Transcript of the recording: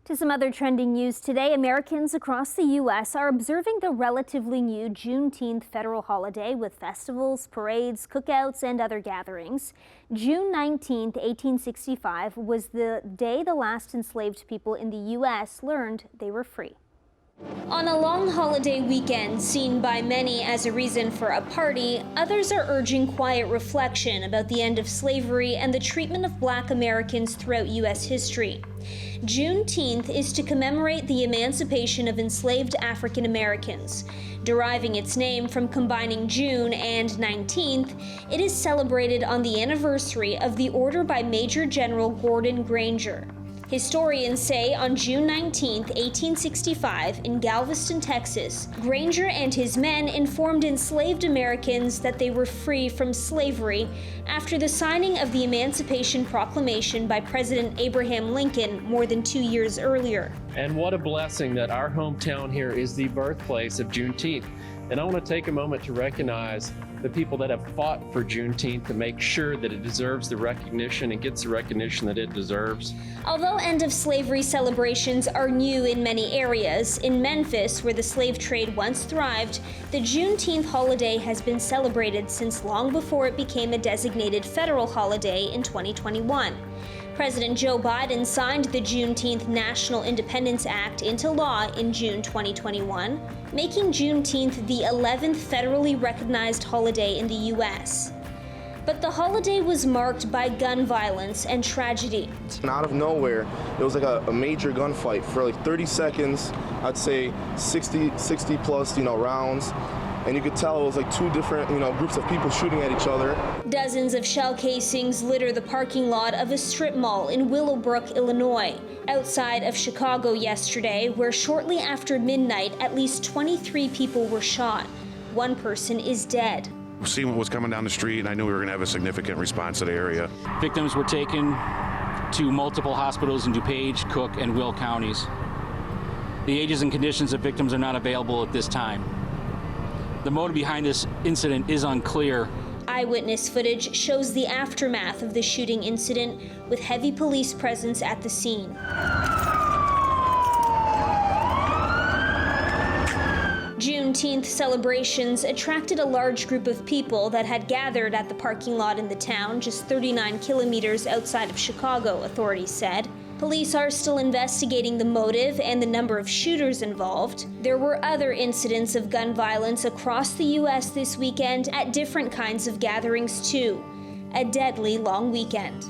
To some other trending news today, Americans across the U.S. are observing the relatively new Juneteenth federal holiday with festivals, parades, cookouts, and other gatherings. June 19th, 1865 was the day the last enslaved people in the U.S. learned they were free. On a long holiday weekend seen by many as a reason for a party, others are urging quiet reflection about the end of slavery and the treatment of Black Americans throughout U.S. history. Juneteenth is to commemorate the emancipation of enslaved African Americans. Deriving its name from combining June and 19th, it is celebrated on the anniversary of the order by Major General Gordon Granger. Historians say on June 19, 1865, in Galveston, Texas, Granger and his men informed enslaved Americans that they were free from slavery after the signing of the Emancipation Proclamation by President Abraham Lincoln more than 2 years earlier. And what a blessing that our hometown here is the birthplace of Juneteenth. And I want to take a moment to recognize the people that have fought for Juneteenth to make sure that it deserves the recognition and gets the recognition that it deserves. Although end of slavery celebrations are new in many areas, in Memphis, where the slave trade once thrived, the Juneteenth holiday has been celebrated since long before it became a designated federal holiday in 2021. President Joe Biden signed the Juneteenth National Independence Act into law in June 2021, making Juneteenth the 11th federally recognized holiday in the U.S. But the holiday was marked by gun violence and tragedy. And out of nowhere, it was like a major gunfight for like 30 seconds. I'd say 60 plus, rounds. And you could tell it was like two different, groups of people shooting at each other. Dozens of shell casings litter the parking lot of a strip mall in Willowbrook, Illinois, outside of Chicago yesterday, where shortly after midnight, at least 23 people were shot. One person is dead. Seeing what was coming down the street, and I knew we were going to have a significant response to the area. Victims were taken to multiple hospitals in DuPage, Cook, and Will counties. The ages and conditions of victims are not available at this time. The motive behind this incident is unclear. Eyewitness footage shows the aftermath of the shooting incident with heavy police presence at the scene. Juneteenth celebrations attracted a large group of people that had gathered at the parking lot in the town just 39 kilometers outside of Chicago, authorities said. Police are still investigating the motive and the number of shooters involved. There were other incidents of gun violence across the U.S. this weekend at different kinds of gatherings too. A deadly long weekend.